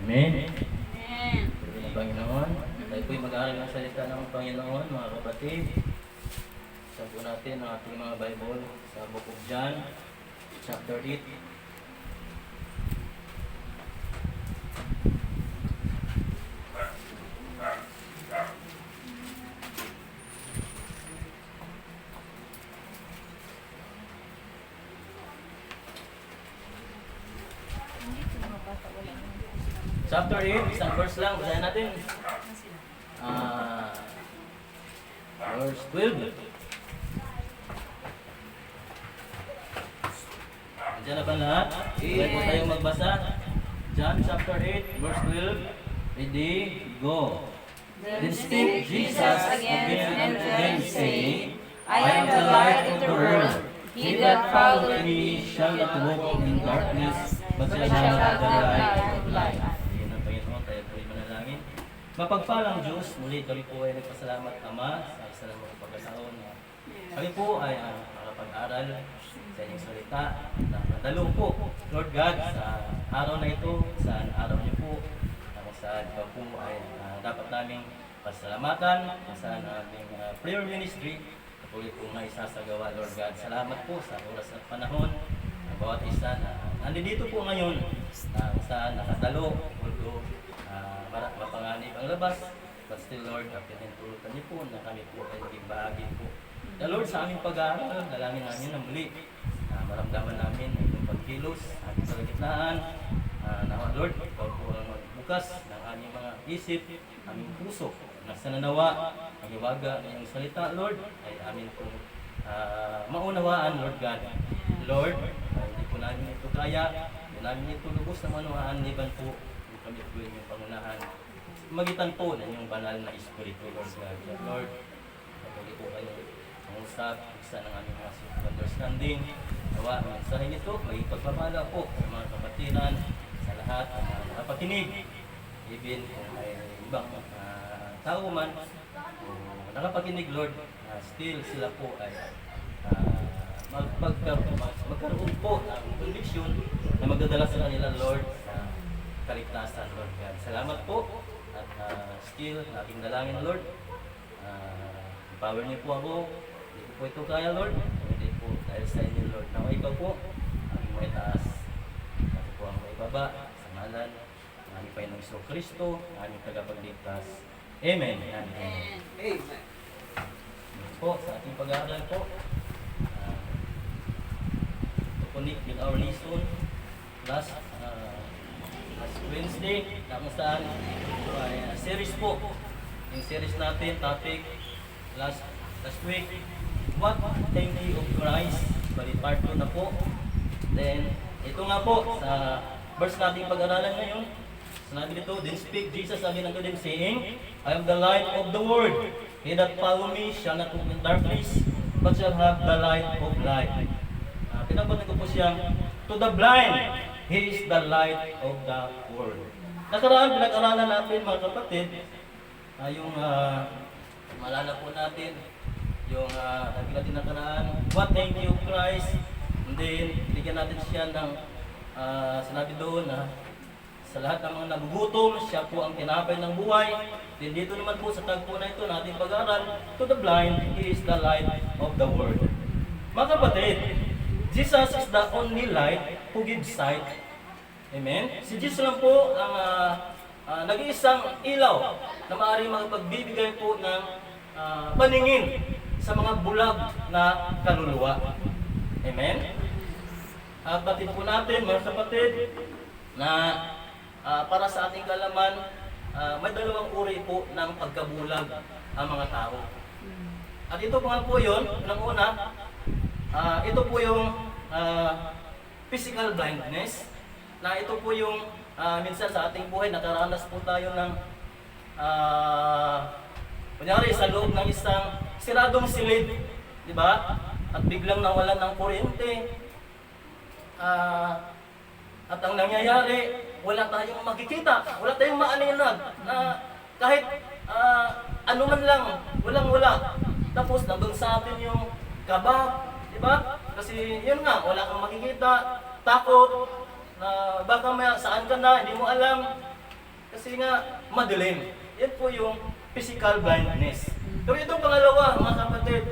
Amen. Amen. Pwede ng Panginoon. Tayo po'y mag-aaral ng salita ng Panginoon, mga kapatid. Sa po natin ang ating mga Bible sa Book of John, chapter 8. Chapter 8, isang verse lang, basahin natin. Verse 12. Diyan na ba lahat? Pwede po tayong magbasa. John chapter 8, verse 12. Ready, go. Then spake Jesus again and them, saying, I am the light of the world. He that followeth me shall not walk in darkness, but shall have the light of life. Ayan ang Panginoon, tayo po'y manalangin. Mapagpalang Diyos, muli kami po ay nagpasalamat, Ama, sa isa ng mga pagkataon na kami po ay makapag-aral sa inyong salita na madalo po, Lord God, sa araw na ito, sa araw niyo po, kung saan ikaw po ay dapat naming pasalamatan, kung saan aming prayer ministry, patuloy po na isasagawa, Lord God. Salamat po sa oras at panahon ng bawat isa na nandito po ngayon, kung saan nakadalo, although mapanganib ang labas, but still, Lord, pinahintulutan niyo po na kami po ay maging bahagi po. The Lord, sa aming pag-aaral, dalangin namin na muli, maramdaman namin ang inyong pagkilos, aming kalagitnaan, na Lord, ikaw po ang magbukas ng aming mga isip, aming puso, na sananawa, ang iwaga ng iyong salita, Lord, ay amin po maunawaan, Lord God. Lord, hindi po namin ito kaya, hindi namin ito lubos na maunawaan, liban po, kami po yung pangunahan. Magitan po ng inyong banal na Espiritu, Lord God. Lord, patuloy po kayo mangusap, isa ng aming mga understanding. Nawa, ang mensahe nito, may pagpapala po sa mga kapatiran, sa lahat ng mga nakapakinig. Even kung may ibang tao man, nakapakinig, Lord, still sila po ay magkaroon po ng conviction na magdadala sa kanila, Lord, sa kaligtasan, Lord God. Salamat po at still aking dalangin, Lord. Empower niyo po ako. Hindi ko po ito kaya, Lord. Hindi po dahil sa inyo, Lord. Nawa ikaw po, aking may taas. Ako po ang may baba sa ngalan ng aming Panginoong Kristo, aming tagapagligtas. Amen. Amen. Amen. Po, sa ating pag-aaral po, tukunik with our lesson last Wednesday, na kung saan series po. Yung series natin, topic last week, what thank you of Christ, bali part 2 na po. Then, ito nga po, sa verse natin pag-aralan ngayon, sinabi dito, then speak Jesus again unto them, saying, I am the light of the world. He that follow me shall not walk in darkness, but shall have the light of life. Pinabutan ko po siyang, to the blind, He is the light of the world. Nakaraan, pinag-aralan natin mga kapatid, yung malala po natin, yung natin nakaraan, what thank you Christ, and then bigyan natin siya ng sinabi doon na sa lahat ng mga nagugutom, siya po ang tinapay ng buhay. Then dito naman po sa tagpo na ito natin pag-aaral, to the blind, He is the light of the world. Mga kapatid, Jesus is the only light who gives sight. Amen? Si Jesus lang po ang nag-iisang ilaw na maaaring mapagbibigay po ng paningin sa mga bulag na kaluluwa. Amen? Batid po natin, mga kapatid, na para sa ating kalaman, may dalawang uri po ng pagkabulag ang mga tao. At ito po nga po yun, unang-una, ito po yung physical blindness, na ito po yung minsan sa ating buhay, nakaranas po tayo ng kunyari sa loob ng isang siradong silid, di ba? At biglang nawalan ng kuryente. At ang nangyayari, wala tayong makikita, wala tayong maaninag, na kahit ano man lang, walang-wala. Tapos nandun sa atin yung kaba, di ba? Kasi yun nga, wala kang makikita, takot, na baka saan ka na, hindi mo alam. Kasi nga, madilim. Yan po yung physical blindness. Pero itong pangalawa, mga kapatid,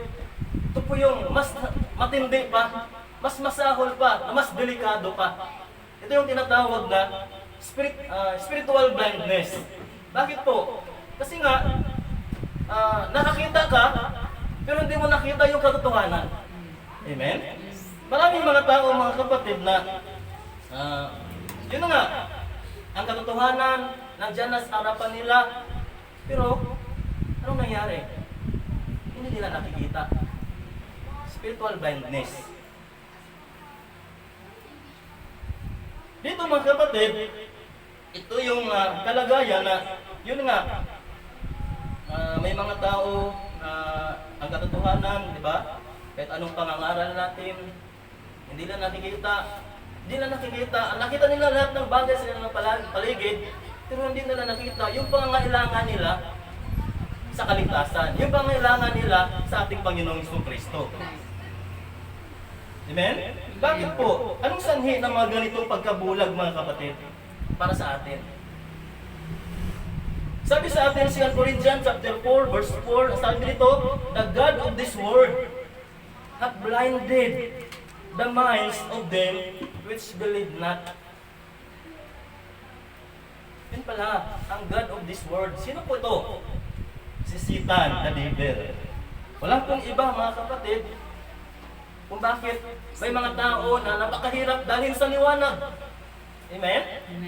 ito po yung mas matindi pa, mas masahol pa, na mas delikado pa. Ito yung tinatawag na spiritual blindness. Bakit po? Kasi nga, nakakita ka, pero hindi mo nakita yung katotohanan. Amen? Maraming mga tao, mga kapatid, na yun na nga, ang katotohanan, nandyan na sa harapan nila, pero anong nangyari? Hindi nila nakikita. Spiritual blindness. Dito mga kapatid, ito yung kalagayan na, yun nga, may mga tao na ang katotohanan, di ba? Kahit anong pangangaral natin, hindi nila nakikita. Hindi nila nakikita. Nakita nila lahat ng bagay sa kanilang paligid, pero hindi nila nakita yung pangangailangan nila sa kaligtasan. Yung pangangailangan nila sa ating Panginoong Jesucristo. Amen? Bakit po? Anong sanhi ng mga ganitong pagkabulag, mga kapatid, para sa atin? Sabi sa atin, 2 Corinthians chapter 4, verse 4, sabi dito, the God of this world hath blinded the minds of them which believe not. Yun pala, ang God of this world. Sino po ito? Si Satan, the devil. Walang pong iba, mga kapatid, kung bakit may mga tao na napakahirap dalhin sa liwanag. Amen?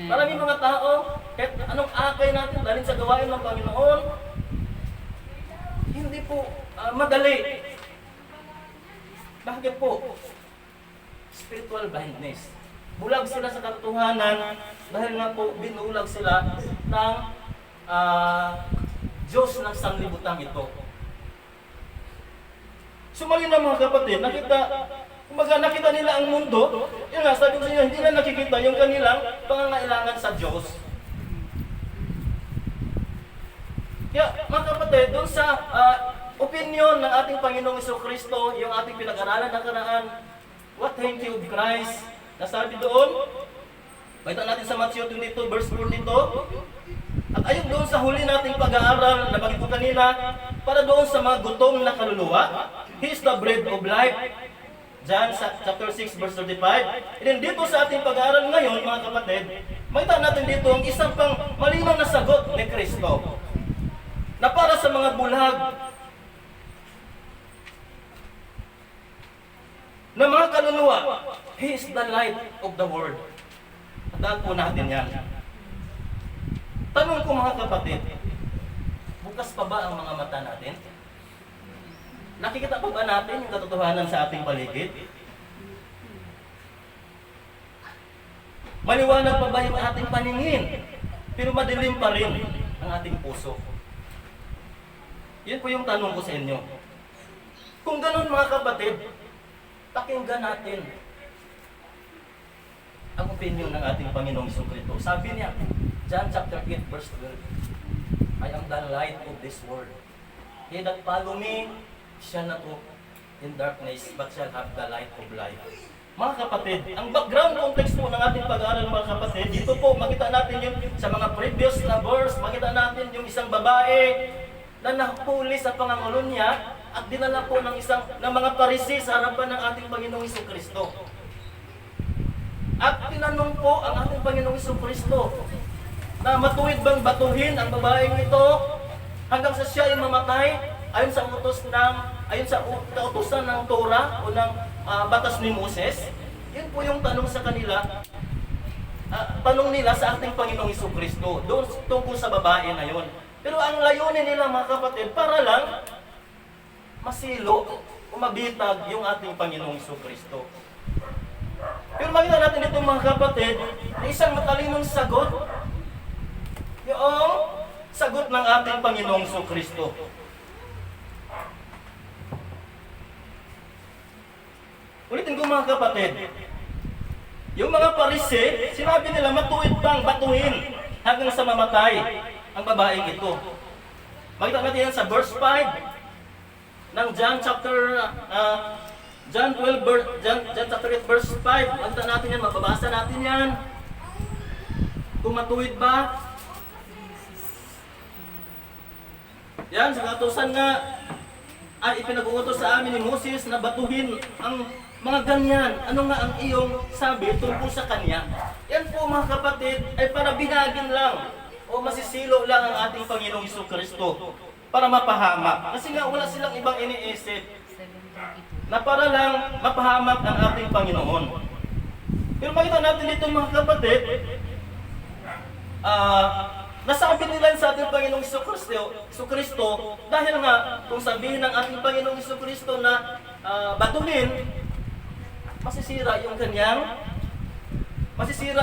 Maraming mga tao, kahit anong akay natin dalhin sa gawain ng Panginoon, hindi po madali. Bakit po? Spiritual blindness. Bulag sila sa katotohanan dahil nga po binulag sila ng Diyos ng sanglibutang ito. Sumali na mga kapatid, nakita nila ang mundo, yun nga, sabi ko sa inyo, hindi na nakikita yung kanilang pangangailangan sa Diyos. Kaya mga kapatid, doon sa opinion ng ating Panginoong Jesucristo, yung ating pinag-aralan nakaraan, what thank you of Christ, nasabi doon, baita natin sa Matthew 22, verse 4 dito, at ayun doon sa huli nating pag-aaral, nabanggit ko kanina, para doon sa mga gutom na kaluluwa, He is the bread of life. John chapter 6, verse 35. And then dito sa ating pag-aaral ngayon, mga kapatid, makita natin dito ang isang pang malinaw na sagot ni Kristo, na para sa mga bulag, na mga kaluluwa, He is the light of the world. Tandaan po natin yan. Tanong ko mga kapatid, bukas pa ba ang mga mata natin? Nakikita pa ba natin yung katotohanan sa ating paligid? Maliwanag pa ba yung ating paningin? Pero madilim pa rin ang ating puso. Yan po yung tanong ko sa inyo. Kung ganun mga kapatid, pakinggan natin ang opinion ng ating Panginoong Jesucristo. Sabi niya, John chapter 8, verse 12, I am the light of this world. He that follow me shall not walk in darkness, but shall have the light of life. Mga kapatid, ang background context po ng ating pag-aaral, mga kapatid, dito po makita natin yung sa mga previous na verse, makita natin yung isang babae na nahuli sa pangangulo niya at dinala po ng mga Parisi sa harapan ng ating Panginoong Jesucristo. At tinanong po ang ating Panginoong Jesucristo na matuwid bang batuhin ang babaeng ito hanggang sa siya ay mamatay ayon sa kautusan ng Torah o ng batas ni Moses. Yun po yung tanong sa kanila, tanong nila sa ating Panginoong Jesucristo doon tungkol sa babae na yun. Pero ang layunin nila, mga kapatid, para lang masilo o mabitag yung ating Panginoong Jesucristo. Pero makita natin dito, mga kapatid, na isang matalinong sagot, yung sagot ng ating Panginoong Jesucristo. Ulitin ko, mga kapatid, yung mga Parisi, sinabi nila matuwid bang batuhin hanggang sa mamatay ang babaeng ito. Makita natin yan sa verse 5 ng John chapter 8 verse 5. Makita natin yan, mababasa natin yan. Kung matuwid ba Yan, sa kautusan nga ay ipinag-uutos sa amin ni Moses na batuhin ang mga ganyan. Ano nga ang iyong sabi tungkol sa kanya? Yan po mga kapatid ay para binagin lang o masisilo lang ang ating Panginoong Jesucristo para mapahamak. Kasi nga wala silang ibang iniisip na para lang mapahamak ang ating Panginoon. Pero makita natin dito mga kapatid, nasabi nila sa ating Panginoong Jesucristo dahil nga kung sabihin ng ating Panginoong Jesucristo na batuhin, masisira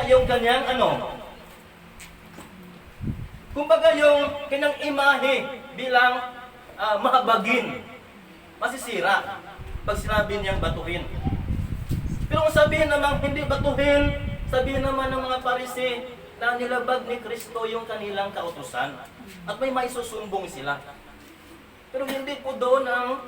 yung kanyang ano? Kumbaga yung kanyang imahe bilang mahabagin, masisira pag sinabi niyang batuhin. Pero kung sabihin naman hindi batuhin, sabihin naman ng mga Parisi na nilabag ni Kristo yung kanilang kautusan at may maisusumbong sila. Pero hindi po doon ang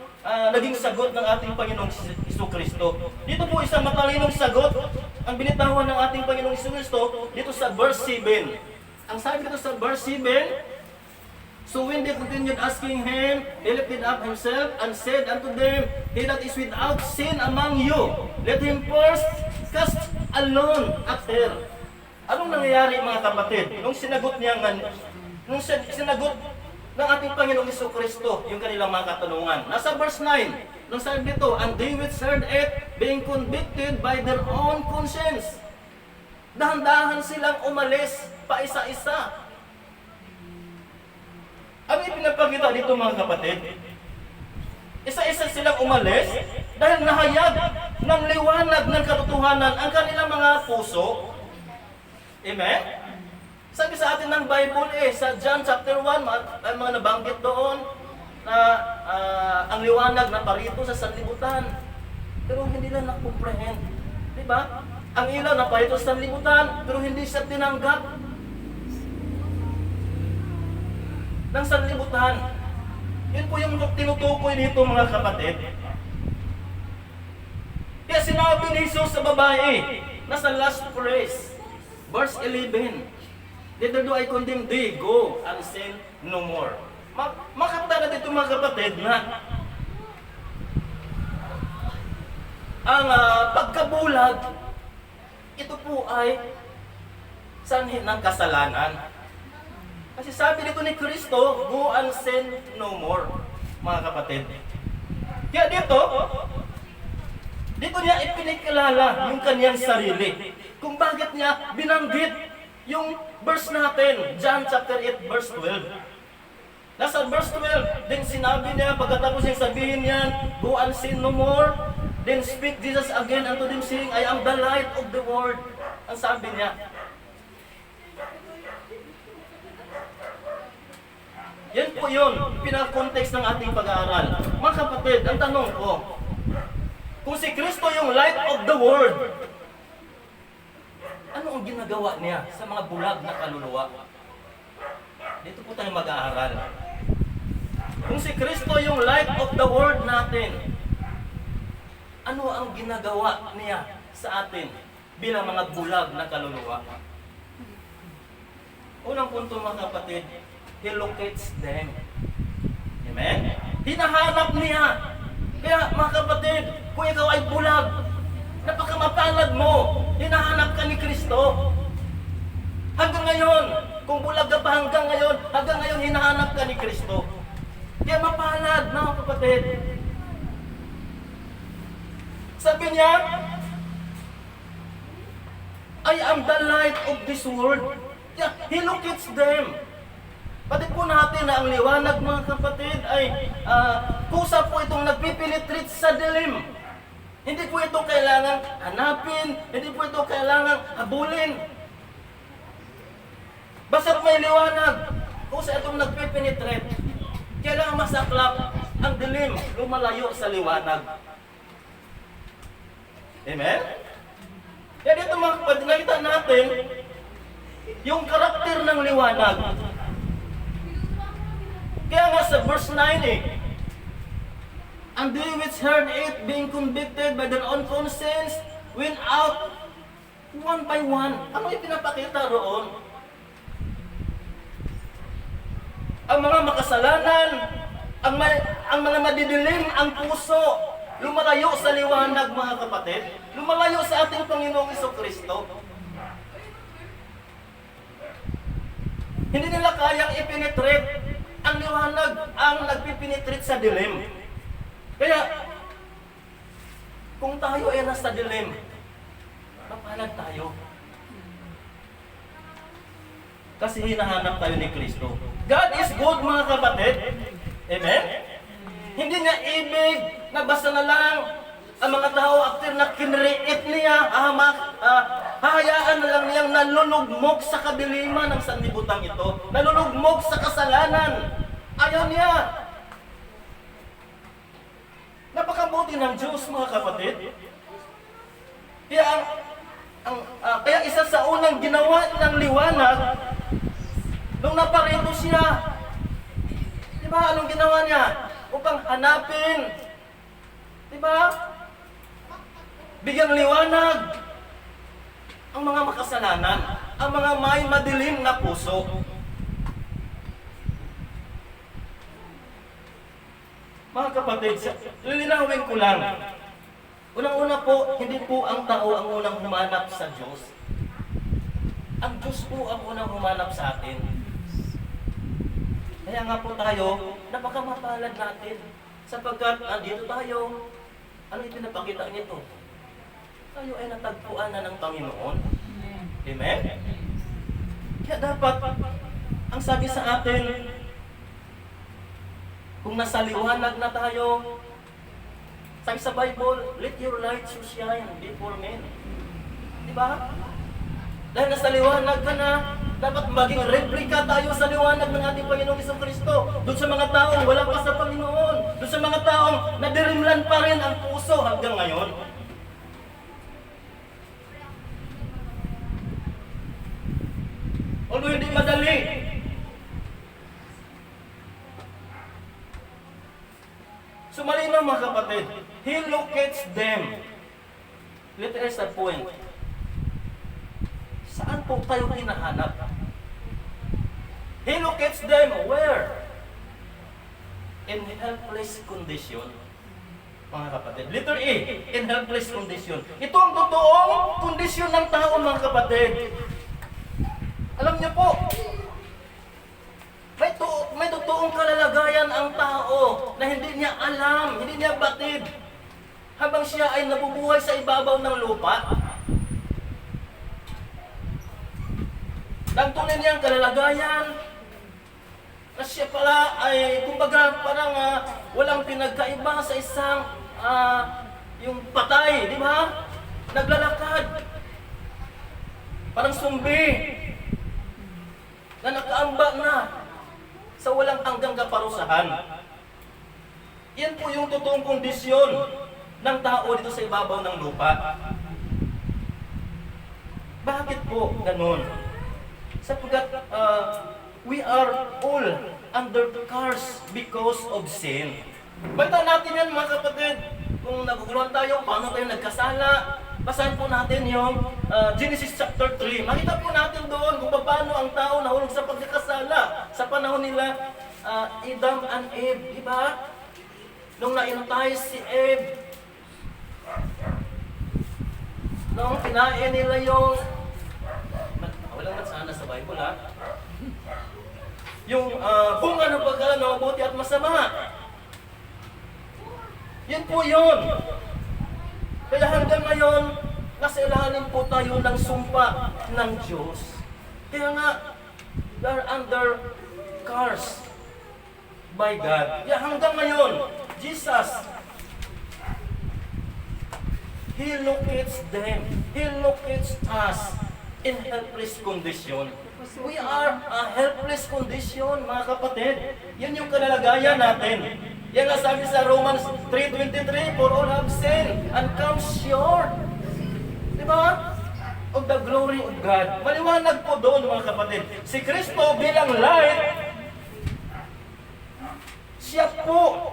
naging sagot ng ating Panginoong Jesucristo. Dito po isang matalinong sagot ang binitawan ng ating Panginoong Jesucristo dito sa verse 7. Ang sabi dito sa verse 7, so when they continued asking him, he lifted up himself and said unto them, he that is without sin among you, let him first cast alone at her. Anong nangyayari mga kapatid? Nung sinagot ng ating Panginoong Jesucristo yung kanilang mga katanungan. Nasa verse 9, nung sabi dito, and they which heard it, being convicted by their own conscience. Dahan-dahan silang umalis pa isa-isa. Ano yung pinapakita dito mga kapatid? Isa-isa silang umalis dahil nahayag ng liwanag ng katotohanan ang kanilang mga puso. Amen? Sabi sa atin ng Bible sa John chapter 1, mga nabanggit doon na ang liwanag na parito sa sanlibutan. Pero hindi lang na-comprehend. Diba? Ang ilaw na parito sa sanlibutan, pero hindi siya tinanggap ng sanlibutan. Yun po yung tinutukoy dito mga kapatid. Kaya sinabi ni Jesus sa babae, nasa last phrase, verse 11, neither do I condemn thee, go and sin no more. Makita na dito mga kapatid na ang pagkabulag, ito po ay sanhi ng kasalanan. Kasi sabi dito ni Kristo, go and sin no more, mga kapatid. Kaya dito niya ipinakilala yung kanyang sarili. Kung bakit niya binanggit yung verse natin, John chapter 8, verse 12. Nasa verse 12, then sinabi niya, pagkatapos niyang sabihin niyan, go and sin no more, then speak Jesus again unto them saying, I am the light of the world. Ang sabi niya. Yan po yun, pinaka-context ng ating pag-aaral. Mga kapatid, ang tanong ko, kung si Kristo yung light of the world, ano ang ginagawa niya sa mga bulag na kaluluwa? Dito po tayo mag-aaral. Kung si Kristo yung light of the world natin, ano ang ginagawa niya sa atin bilang mga bulag na kaluluwa? Unang punto mga kapatid, He locates them. Amen? Hinahanap niya. Kaya mga kapatid, kung ikaw ay bulag, napakamapalad mo, hinahanap ka ni Kristo. Hanggang ngayon, kung bulag ka pa hanggang ngayon hinahanap ka ni Kristo. Kaya mapalad mga kapatid. Sabi niya, I am the light of this world. Yeah, He locates them. Pati po natin na ang liwanag mga kapatid ay kusa po itong nagpipilitrit sa dilim. Hindi po ito kailangan hanapin, hindi po ito kailangan habulin. Basta may liwanag, kusa itong nagpipilitrit. Kailangan masaklap ang dilim, lumalayo sa liwanag. Amen? Kaya dito mga kapatid, nakita natin yung karakter ng liwanag. Kaya nga sa verse 9 and they which heard it being convicted by their own conscience went out one by one. Ano yung pinapakita roon? ang mga makasalanan, ang mga madidilim ang puso, lumalayo sa liwanag, mga kapatid, lumalayo sa ating Panginoong Jesucristo. Hindi nila kayang ipenetrate ang liwanag, ang nagpipenetrate sa dilim. Kaya, kung tayo ay nasa dilim, mapalag tayo. Kasi hinahanap tayo ni Kristo. God is good, mga kapatid. Amen? Hindi niya ibig na basta na lang ang mga tao after na kinreate niya, hahayaan na lang niyang nalulugmok sa kadiliman ng sanlibutan ito. Nalulugmok sa kasalanan. Ayaw niya. Napakabuti ng Diyos, mga kapatid. Kaya isa sa unang ginawa ng liwanag, nung naparito siya, di ba, anong ginawa niya? Upang hanapin, di ba? Bigyan liwanag ang mga makasalanan, ang mga may madilim na puso. Mga kapatid, lilinawin ko lang. Unang-una po, hindi po ang tao ang unang humanap sa Diyos. Ang Diyos po ang unang humanap sa atin. Kaya nga po tayo, napakamapalad natin. Sapagkat andito tayo, ano ipinapakita nito? Tayo ay natagpuan na ng Panginoon. Amen? Kaya dapat, ang sabi sa atin, kung nasa liwanag na tayo, sabi sa Bible, let your light so shine before men. Diba? Dahil nasa liwanag ka na, dapat maging replika tayo sa liwanag ng ating Panginoong Jesucristo. Doon sa mga taong wala pa sa Panginoon. Doon sa mga taong nadirimlan pa rin ang puso hanggang ngayon. Although hindi madali, sumalinaw, mga kapatid, He locates them. Let us a point. Saan po tayo hinahanap? He locates them where? In helpless condition. Mga kapatid. Letter A, in helpless condition. Ito ang totoong kondisyon ng tao, mga kapatid. Alam niyo po, may totoong kalalagayan ang tao na hindi niya alam, hindi niya batid. Habang siya ay nabubuhay sa ibabaw ng lupa, ang tunay niyang kalalagayan na siya pala ay, kumbaga, parang walang pinagkaiba sa isang yung patay, di ba? Naglalakad. Parang sumbi na nakaamba na sa walang hanggang kaparusahan. Yan po yung totoong kondisyon ng tao dito sa ibabaw ng lupa. Bakit po ganun? Sapagkat we are all under the curse because of sin. Balitaan natin yan, mga kapatid. Kung naguguluhan tayo, paano tayo nagkasala, basahin po natin yung Genesis chapter 3. Makita po natin doon kung paano ang tao nahulog sa pagkakasala sa panahon nila Adam and Eve, di ba? Nung naintay si Eve, nung kinain nila yung walang matsana sa Bible, ha? Yung bunga ng pagkala ng mabuti at masama. Yan po yun. Kaya hanggang ngayon, nasa ilalim po tayo ng sumpa ng Diyos. Kaya nga, we are under curse by God. Kaya hanggang ngayon, Jesus, He locates them. He locates us in helpless condition. We are a helpless condition, mga kapatid. Yan yung kalalagayan natin. Yan nga sabi sa Romans 3:23, for all have sinned and come short. Diba? Of the glory of God. Maliwanag po doon, mga kapatid. Si Kristo bilang light, siya po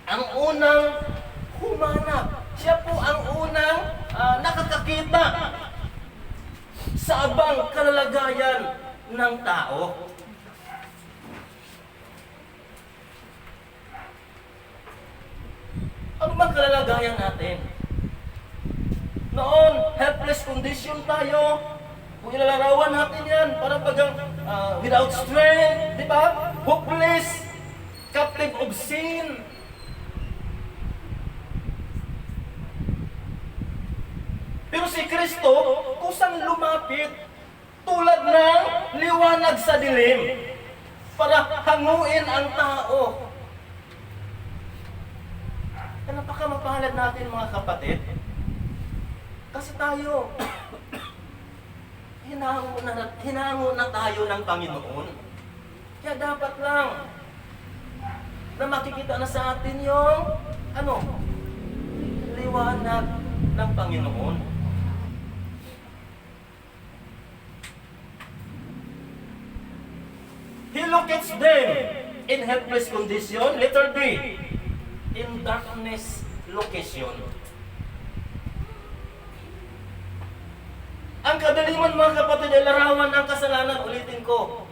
ang unang humanap. Siya po ang unang nakakakita sa abang kalalagayan ng tao. Ano bang kalalagayan natin? Noon, helpless condition tayo. Kung ilalarawan natin yan, parang bagang without strength, di ba? Hopeless, captive of sin. Pero si Kristo, kusang lumapit tulad ng liwanag sa dilim para hanguin ang tao. Kaya napakamapalad natin mga kapatid. Kasi tayo, hinango na tayo ng Panginoon. Kaya dapat lang na makikita na sa atin yung liwanag ng Panginoon. He locates them in helpless condition. Letter B, in darkness location. Ang kadaliman mga kapatid ay larawan ng kasalanan. Ulitin ko.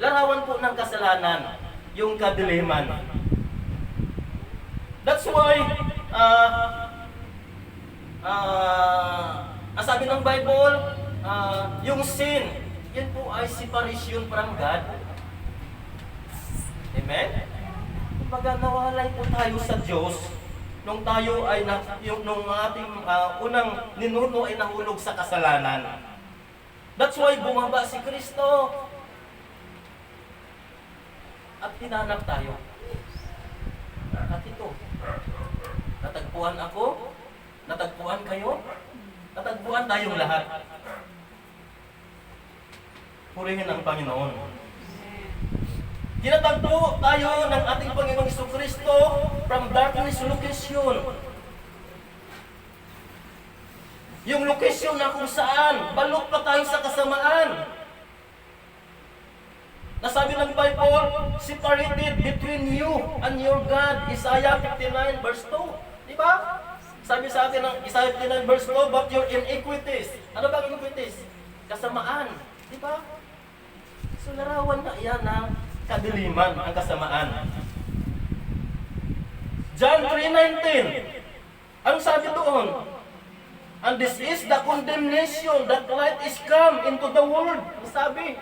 Larawan po ng kasalanan, yung kadiliman. That's why, ang sabi ng Bible, yung sin, yan po ay separation from God. Amen? Kumbaga nawalay po tayo sa Diyos nung tayo ay nung ating unang ninuno ay nahulog sa kasalanan. That's why bumaba si Kristo. At hinanap tayo. At ito, natagpuan ako, natagpuan kayo, natagpuan tayong lahat. Purihin ang Panginoon. Ginatagpo tayo ng ating Panginoong Jesucristo from darkness location. Yung location na kung saan, balot pa tayo sa kasamaan. Nasabi ng Bible, separated between you and your God. Isaiah 59 verse 2. Di ba? Sabi sa atin ng Isaiah 59 verse 2, but your iniquities. Ano ba ang iniquities? Kasamaan. Di ba? So larawan na yan ng kadiliman, ang kasamaan. John 3:19. Ano sabi doon? And this is the condemnation that light is come into the world. Ang sabi.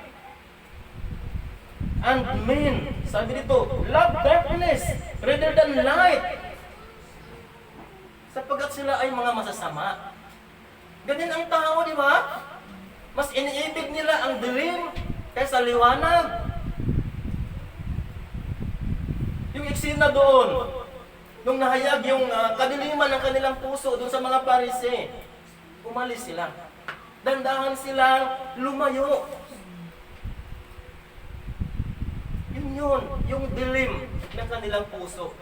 And men, sabi dito, love darkness rather than light. Sapagkat sila ay mga masasama. Ganyan ang tao, di ba? Mas iniibig nila ang dilim kaysa liwanag. Yung eksena doon, nung nahayag yung kadiliman ng kanilang puso doon sa mga Parisee, umalis sila. Dandahan silang lumayo. Yun, yung dilim ng kanilang puso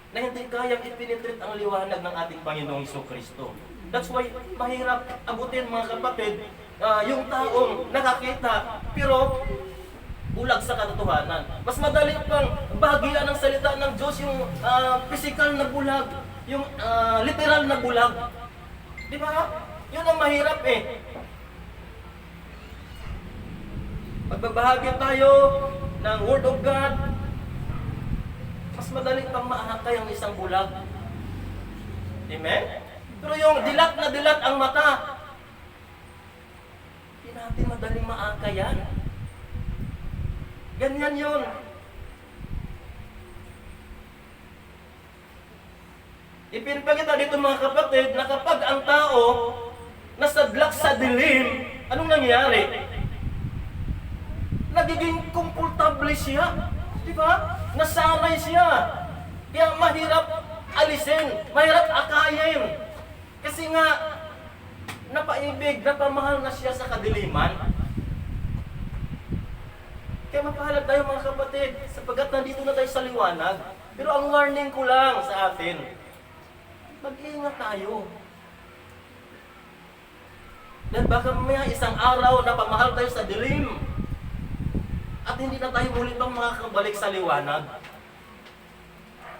na hindi kayang ipenetrate ang liwanag ng ating Panginoong Jesucristo. That's why mahirap abutin mga kapatid yung taong nakakita pero bulag sa katotohanan. Mas madali pang bahagian ng salita ng Diyos yung physical na bulag, yung literal na bulag. Di ba? Yun ang mahirap eh. Pagbabahagi tayo ng Word of God, mas madali pang maahakay ang isang bulag. Amen? Pero yung dilat na dilat ang mata, hindi natin madaling maakay yan. Ganyan yun. Ipinapakita dito mga kapatid na kapag ang tao nasadlak sa dilim, anong nangyari? Nagiging komportable siya. Di ba? Nasanay siya. Kaya mahirap alisin, mahirap akayin. Kasi nga, napaibig, napamahal na siya sa kadiliman. Kaya mapalad tayo mga kapatid, sapagkat nandito na tayo sa liwanag. Pero ang warning ko lang sa atin, mag-iingat tayo. Dahil baka mamaya isang araw na pamahal tayo sa dilim, at hindi na tayo muli pang makakabalik sa liwanag.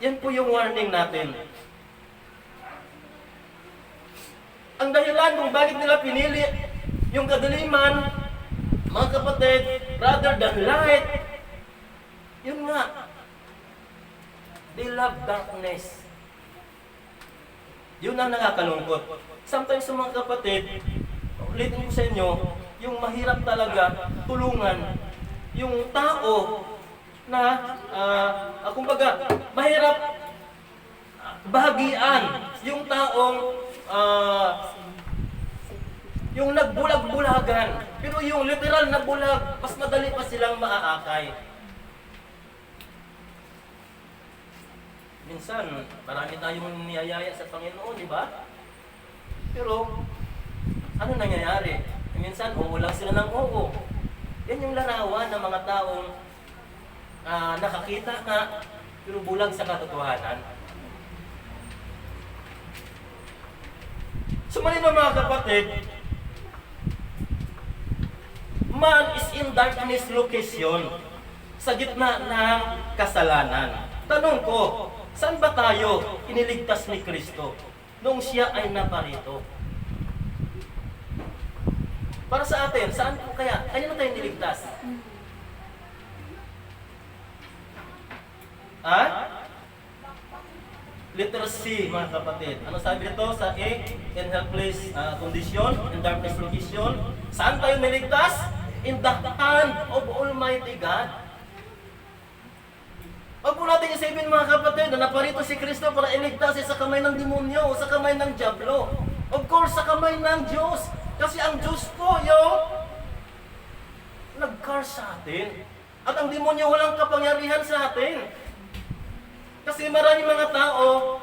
Yan po yung warning natin. Ang dahilan kung bakit nila pinili yung kadiliman, mga kapatid, rather than light, yun nga, they love darkness Yun ang nakakalungkot. Sometimes sa mga kapatid, ulitin ko sa inyo, yung mahirap talaga tulungan yung tao na, kumbaga, mahirap bahagian yung taong yung nagbulag-bulagan. Pero yung literal na bulag, mas madali pa silang maaakay. Minsan, marami tayong niyayaya sa Panginoon, di ba? Pero, ano nangyayari? Minsan, oo lang sila ng oo. Yan yung larawan ng mga taong nakakita na, pero bulag sa katotohanan. Sumalit mo mga kapatid, man is in darkness location, sa gitna ng kasalanan. Tanong ko, saan ba tayo iniligtas ni Kristo nung siya ay naparito? Para sa atin, saan po kaya? Kanino tayo niligtas? Ha? Letter C, mga kapatid. Ano sabi dito sa A? In helpless condition, in darkness location. Saan tayo niligtas? In the hand of Almighty God. Huwag po natin isipin mga kapatid na naparito si Kristo para iligtas sa kamay ng demonyo o sa kamay ng diablo. Of course, sa kamay ng Diyos. Kasi ang Diyos po yung nag-curse sa atin. At ang demonyo walang kapangyarihan sa atin. Kasi maraming mga tao,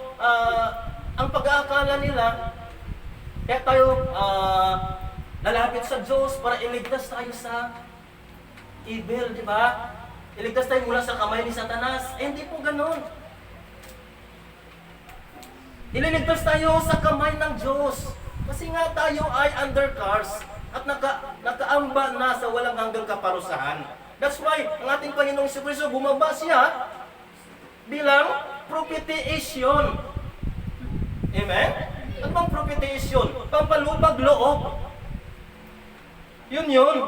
ang pag-aakala nila, kaya tayo lalapit sa Diyos para iligtas tayo sa evil, di ba? Iligtas tayo mula sa kamay ni Satanas. Eh, hindi po ganun. Ililigtas tayo sa kamay ng Diyos. Kasi nga tayo ay under curse at nakaamba na sa walang hanggang kaparusahan. That's why, ang ating Panginoong Jesucristo, bumaba siya bilang propitiation. Amen? Ano bang propitiation? Pampalubag loob. Yun.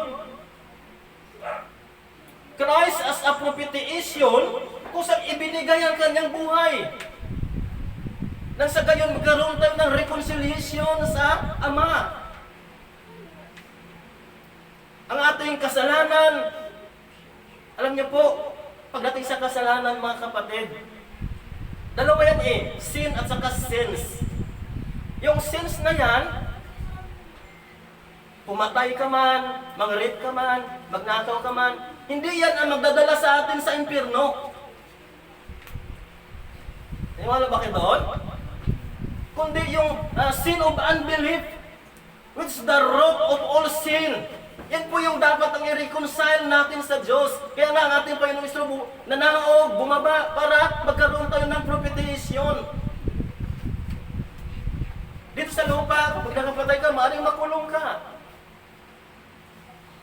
Christ as a propitiation, kung saan ibinigay ang kanyang buhay. Nang sa gayon magkaroon tayo ng reconciliation sa Ama. Ang ating kasalanan, alam niyo po, pagdating sa kasalanan mga kapatid, dalawa yan sin at saka sins. Yung sins na yan, pumatay ka man, mag-rape ka man, magnakaw ka man, hindi yan ang magdadala sa atin sa impyerno. Wala ba kayo doon? Kundi yung sin of unbelief, which is the root of all sin. Yan po yung dapat ang i-reconcile natin sa Diyos. Kaya nga ang ating Panginoong Kristo nanaog, bumaba para magkaroon tayo ng propitiation. Dito sa lupa, kung nakapatay ka, maaaring makulong ka.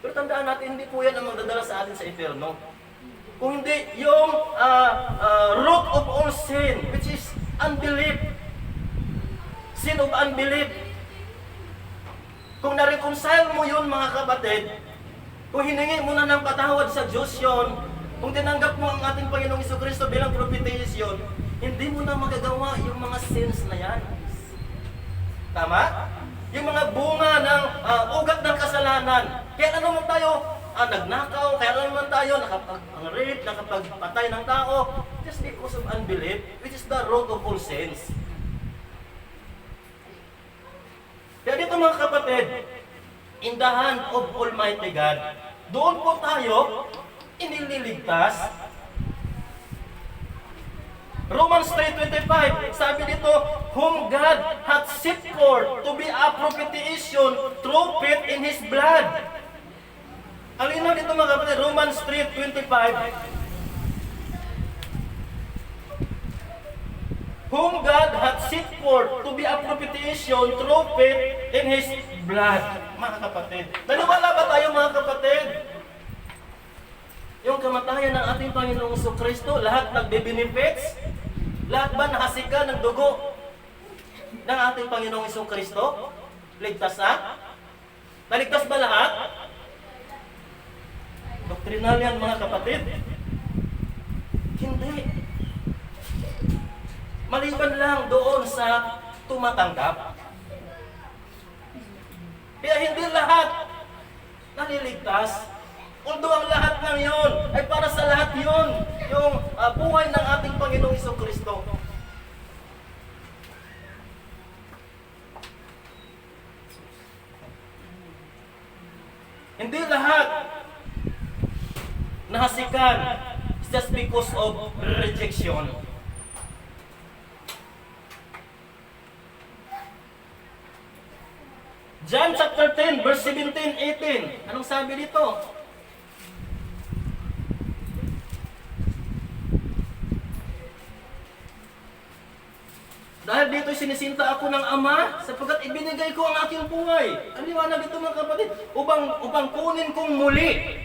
Pero tandaan natin, hindi po yan ang magdadala sa atin sa impyerno. Kung hindi, yung root of all sin, which is unbelief. Sin of unbelief. Kung na-reconcile mo yun mga kapatid, kung hiningi mo na ng patawad sa Diyos yun, kung tinanggap mo ang ating Panginoong Jesucristo bilang propitiation, hindi mo na magagawa yung mga sins na yan. Tama? Yung mga bunga ng ugat ng kasalanan. Kaya ano naman tayo, nagnakaw, kaya ano naman tayo, nakapag-rape, nakapagpatay ng tao, just because of unbelief, which is the root of all sins. Kaya dito mga kapatid, in the hand of Almighty God, doon po tayo inililigtas. Romans 3:25, sabi dito, whom God hath set forth to be a propitiation through faith in His blood. Ang linaw dito mga kapatid, Romans 3:25, whom God hath set forth to be a propitiation through faith in His blood. Mga kapatid, naniwala ba tayo mga kapatid? Yung kamatayan ng ating Panginoong Jesucristo, lahat nagbe-benefits? Lahat ba nahasika ng dugo ng ating Panginoong Jesucristo? Ligtas na? Naligtas ba lahat? Doktrinal yan mga kapatid. Hindi. Maliban lang doon sa tumatanggap. Kaya hindi lahat naliligtas. Although ang lahat ng yon ay para sa lahat yon, yung buhay ng ating Panginoong Jesucristo. Hindi lahat nahasikan just because of rejection. John chapter 10, verse 17, 18. Anong sabi dito? Dahil dito sinisinta ako ng Ama, sapagkat ibinigay ko ang aking buhay. Ang liwanag dito mga kapatid, upang kunin kong muli.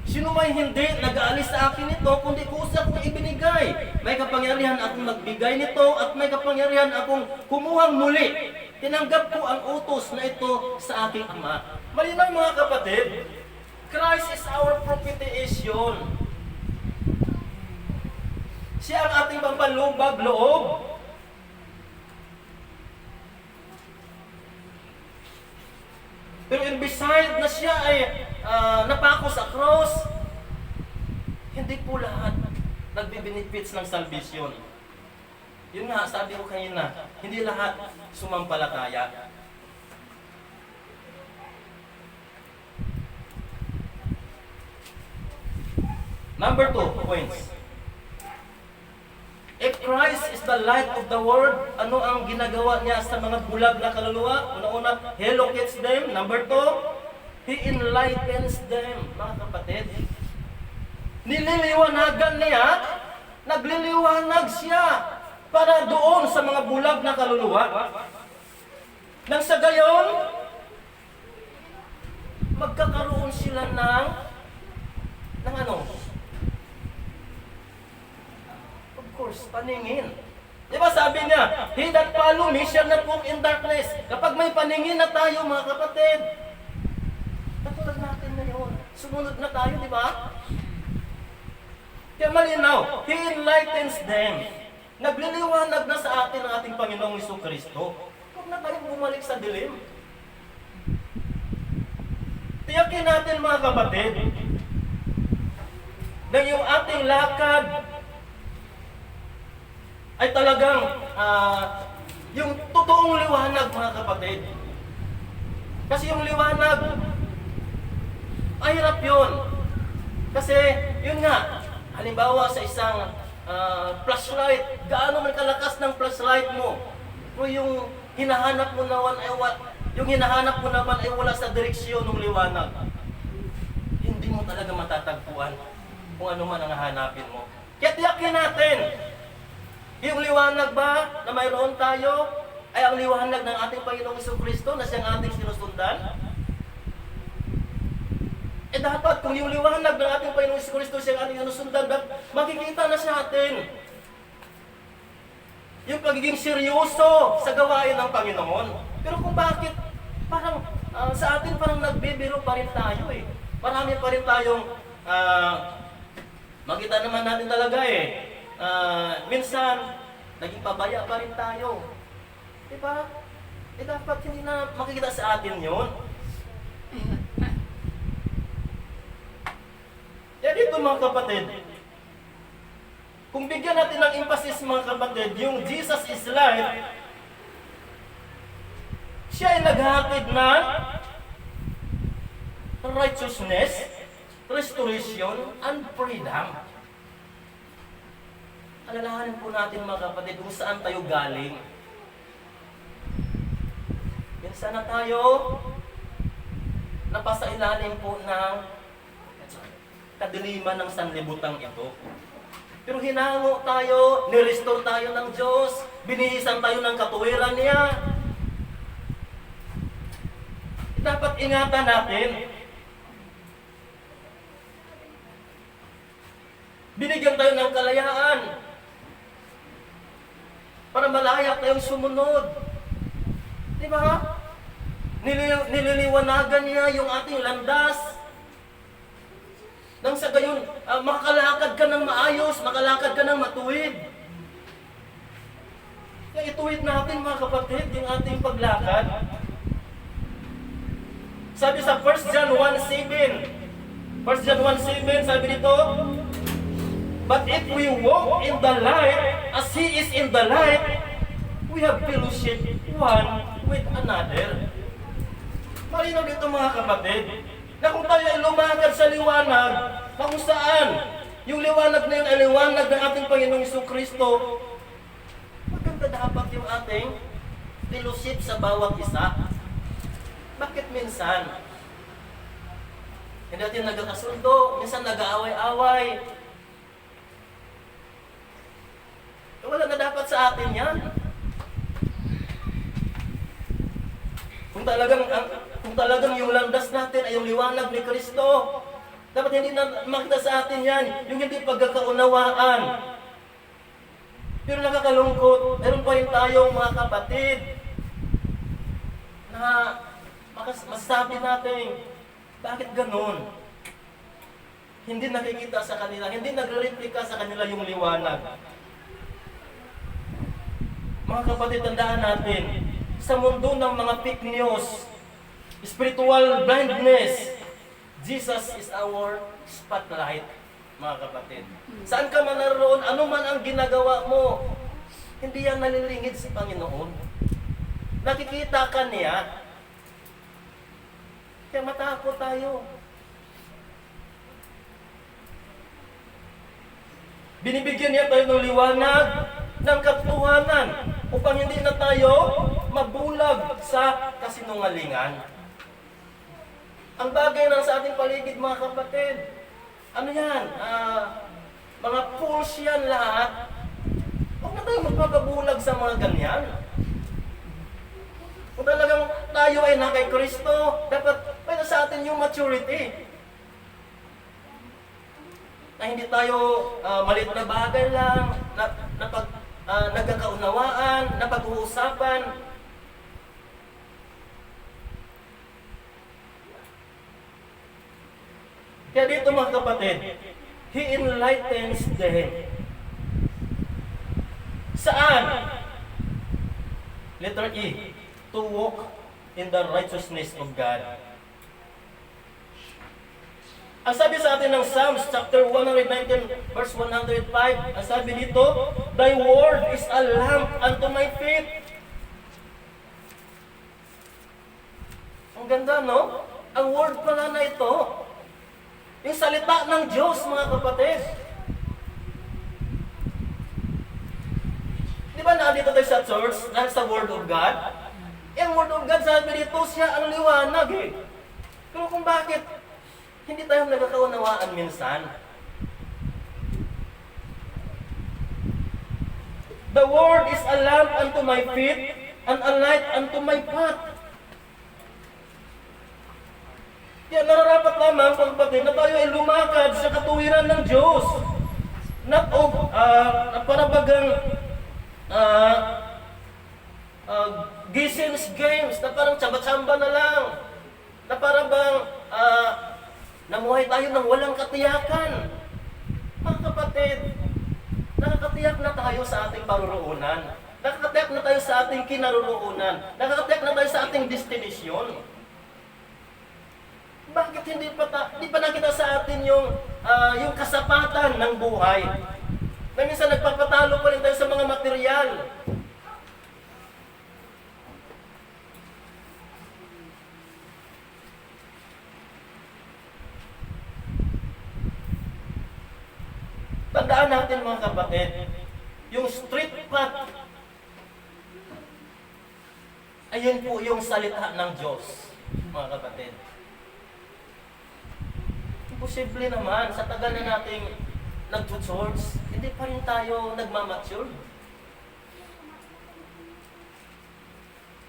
Sino may hindi nag-aalis sa akin ito, kundi kusa kong ibinigay. May kapangyarihan akong magbigay nito at may kapangyarihan akong kumuhang muli. Tinanggap ko ang utos na ito sa aking Ama. Malinaw mga kapatid, Christ is our propitiation. Siya ang ating pampalubag loob. Pero beside na siya ay napako sa cross, hindi po lahat nagbe-benefits ng salvation. Yun nga, sabi ko kanina, hindi lahat sumampalataya. Number 2 points. If Christ is the light of the world, ano ang ginagawa niya sa mga bulag na kaluluwa? Una-una, He locates them. Number 2, He enlightens them. Mga kapatid, nililiwanagan niya, nagliliwanag siya para doon sa mga bulag na kaluluwa. Nang sa gayon, magkakaroon sila ng ano? Of course, paningin. Di ba sabi niya, He that follow me shall not walk in darkness. Kapag may paningin na tayo mga kapatid, katulad natin ngayon, sumunod na tayo, di ba? Kaya malinaw, He enlightens them. Nagliliwanag na sa atin ang ating Panginoong Jesucristo. Huwag na tayong bumalik sa dilim. Tiyakin natin mga kapatid, na yung ating lakad ay talagang yung totoong liwanag mga kapatid. Kasi yung liwanag, ay hirap yun. Kasi yun nga, halimbawa sa isang flashlight, gaano man kalakas ng flashlight mo, kung yung hinahanap mo naman ay wala sa direksyon ng liwanag, hindi mo talaga matatagpuan kung ano man ang hahanapin mo. Kaya tiyakin natin, yung liwanag ba na mayroon tayo ay ang liwanag ng ating Panginoong Jesucristo na siyang ating sinusundan? Dapat kung yung liwanag ng ating Panginoong Jesucristo siyang ating sinusundan, makikita na sa atin yung pagiging seryoso sa gawain ng Panginoon. Pero kung bakit parang sa atin parang nagbibiro pa rin tayo eh. Marami pa rin tayong makita naman natin talaga eh. Minsan, naging pabaya pa rin tayo. Diba? Dapat hindi na makikita sa atin yun. Kaya dito mga kapatid, kung bigyan natin ng emphasis mga kapatid, yung Jesus is light, siya ay naghatid ng righteousness, restoration, and freedom. Alalahanin po natin mga kapatid kung saan tayo galing. Minsan na tayo napasailalim po ng kadiliman ng sanlibutan ito. Pero hinango tayo, nirestore tayo ng Diyos, binihisan tayo ng katuwiran niya. Dapat ingatan natin. Binigyan tayo ng kalayaan para malaya tayong sumunod. Di ba? Nililiwanagan niya yung ating landas. Nang sa gayon, makakalakad ka ng maayos, makalakad ka ng matuwid. Kaya ituwid natin mga kapatid yung ating paglakad. Sabi sa 1 John 1:7, 1 John 1:7, sabi dito, but if we walk in the light as He is in the light, we have fellowship one with another. Malinaw dito mga kapatid, na kung tayo ay lumakad sa liwanag, na kung saan yung liwanag na yun ay liwanag ng ating Panginoong Jesucristo, maganda dapat yung ating fellowship sa bawat isa. Bakit minsan? Hindi natin nagkakasundo, minsan nag-aaway-away. Wala na dapat sa atin yan. Kung talagang yung landas natin ay yung liwanag ni Kristo, dapat hindi na makita sa atin yan, yung hindi pagkakaunawaan. Pero nakakalungkot, meron pa rin tayong mga kapatid na masasabi natin, bakit ganun? Hindi nakikita sa kanila, hindi nagre-replika sa kanila yung liwanag. Mga kapatid, tandaan natin, sa mundo ng mga fake news, spiritual blindness, Jesus is our spotlight, mga kapatid. Saan ka man naroon, ano man ang ginagawa mo, hindi yan nalilingid sa Panginoon. Nakikita ka niya, kaya matakot tayo. Binibigyan niya tayo ng liwanag, ng katotohanan, upang hindi na tayo mabulag sa kasinungalingan. Ang bagay na sa ating paligid, mga kapatid, ano yan? Mga fools yan lahat. Huwag na tayo magpapabulag sa mga ganyan. Kung talagang tayo ay na kay Kristo, dapat pwede sa atin yung maturity. Na hindi tayo maliit na bagay lang, nagkakaunawaan, napag-uusapan. Kaya dito mga kapatid, He enlightens them. Saan? Letter E, to walk in the righteousness of God. Ang sabi sa atin ng Psalms chapter 119 verse 105, ang sabi dito, Thy word is a lamp unto my feet. Ang ganda, no? Ang word pala na ito, yung salita ng Diyos, mga kapatid. Di ba nandito tayo sa church, dahil sa Word of God? Yung Word of God, sabi dito, siya ang liwanag eh. Pero kung bakit hindi tayo nagkakaunawaan minsan? The Word is a lamp unto my feet, and a light unto my path. Kaya nararapat lamang, kapatid, na tayo ay lumakad sa katuwiran ng Diyos. Not of, parabagang gisings games, na parang tsamba-tsamba na lang. Na parang bang namuhay tayo ng walang katiyakan. Mga kapatid, nakakatiyak na tayo sa ating paruroonan. Nakakatiyak na tayo sa ating kinaruroonan. Nakakatiyak na tayo sa ating destinasyon. Bakit hindi pa nakita sa atin yung kasapatan ng buhay? Na minsan nagpapatalo pa rin tayo sa mga material. Tandaan natin mga kapatid, yung street path, ayun po yung salita ng Diyos, mga kapatid. Posible naman, sa tagal na nating nag-church, hindi pa rin tayo nagmamature.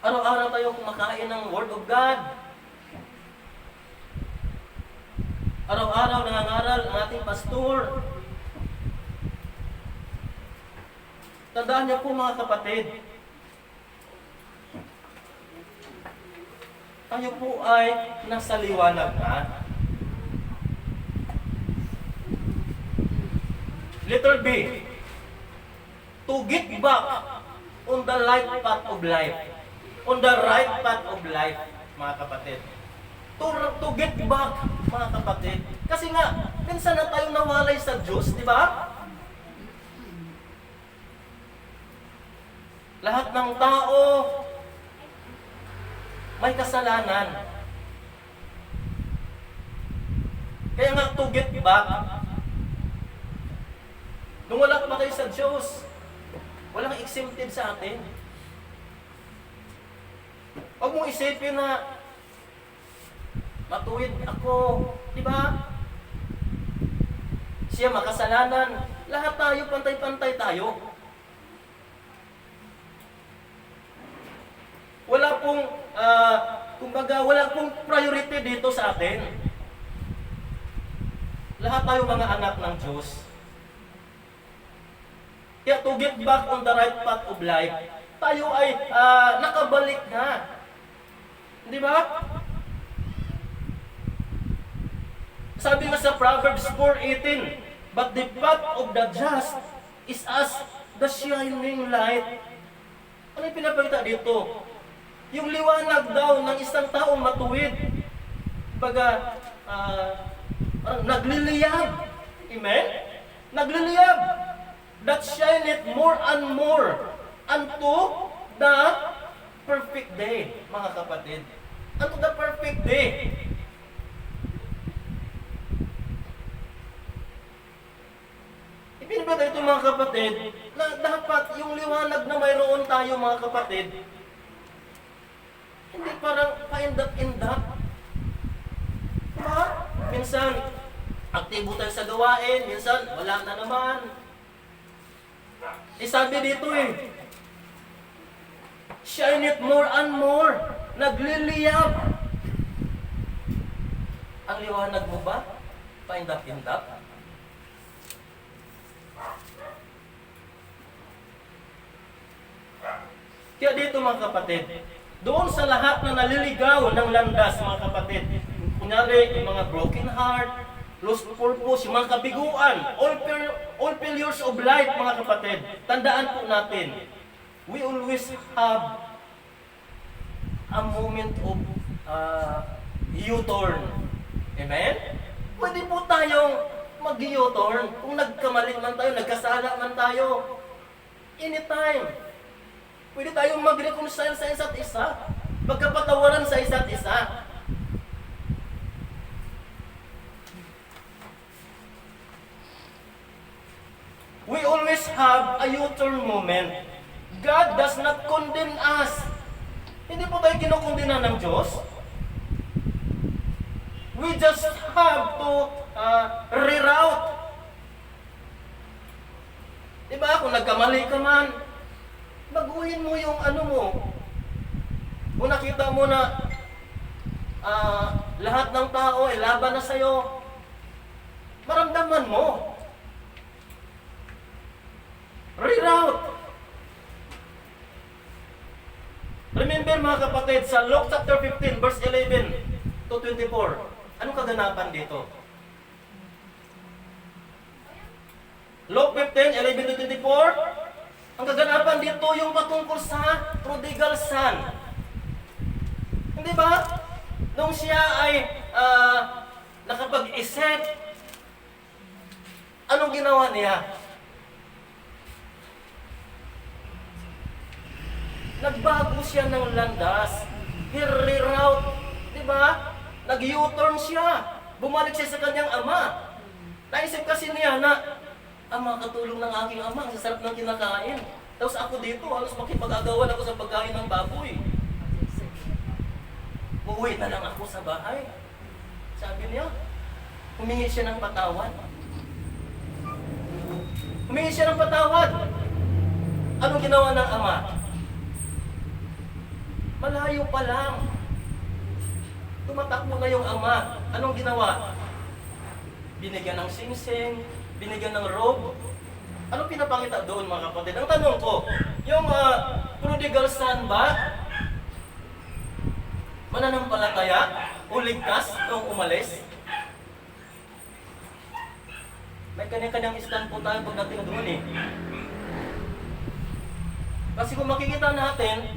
Araw-araw tayo kumakain ng Word of God. Araw-araw nangangaral ang ating pastor. Tandaan niyo po mga kapatid, tayo po ay nasa liwanag na. Letter B, to get back on the right path of life. On the right path of life, mga kapatid. To get back, mga kapatid. Kasi nga, minsan na tayo nawalay sa Diyos, di ba? Lahat ng tao may kasalanan. Kaya nga, to get back, nung wala pa kayo sa Diyos, walang exempted sa atin. Huwag mong isipin na matuwid ako, di ba? Siya makasalanan. Lahat tayo, pantay-pantay tayo. Wala pong, kumbaga, wala pong priority dito sa atin. Lahat tayo mga anak ng Diyos. Kaya to get back on the right path of life, tayo ay nakabalik na. Di ba? Sabi nga sa Proverbs 4:18, but the path of the just is as the shining light. Ano yung pinapakita dito? Yung liwanag daw ng isang taong matuwid. Baga, nagliliyab. Amen? Nagliliyab. That shineth more and more unto the perfect day, mga kapatid. Unto the perfect day. Ipinibigay ito, mga kapatid, na dapat yung liwanag na mayroon tayo, mga kapatid, hindi parang paindat-indat. Diba? Minsan, aktibo tayo sa gawain, minsan, wala na naman. Sabi dito shine it more and more. Nagliliyab. Ang liwanag mo ba? Paindap-indap? Kaya dito, mga kapatid, doon sa lahat na naliligaw ng landas, mga kapatid, kunyari, yung mga broken heart, lost purpose, yung mga kabiguan, all failures of life, mga kapatid, tandaan po natin, we always have a moment of U-turn. Amen? Pwede po tayong mag-U-turn kung nagkamali man tayo, nagkasala man tayo. Anytime. Pwede tayong mag-reconcile sa isa't isa, magkapatawaran sa isa't isa. We always have a U-turn moment. God does not condemn us. Hindi po tayo kinukondena ng Diyos. We just have to reroute. Diba? Kung nagkamali ka man, baguhin mo yung ano mo. Kung nakita mo na lahat ng tao ay laban na sa'yo, maramdaman mo. Reroute. Remember, mga kapatid, sa Luke chapter 15, verse 11 to 24, anong kaganapan dito? Luke 15, 11 to 24, ang kaganapan dito yung patungkol sa prodigal son. Hindi ba? Nung siya ay nakapag-isip, anong ginawa niya? Nagbago siya ng landas. He reroute. Diba? Nag-U-turn siya. Bumalik siya sa kanyang ama. Naisip kasi niya na, Ama, katulong ng aking ama, ang sasarap ng kinakain. Tapos ako dito, halos makipag-agawan ako sa pagkain ng baboy. Uuwi na lang ako sa bahay. Sabi niya, humingi siya ng patawad. Humingi siya ng patawad. Anong ginawa ng ama? Malayo pa lang. Tumatakbo na yung ama. Anong ginawa? Binigyan ng singsing, binigyan ng robe. Anong pinapakita doon, mga kapatid? Ang tanong ko, yung prodigal son ba, mananampalataya o ligtas nung umalis? May kanya-kanyang stand po tayo pagdating doon Kasi kung makikita natin,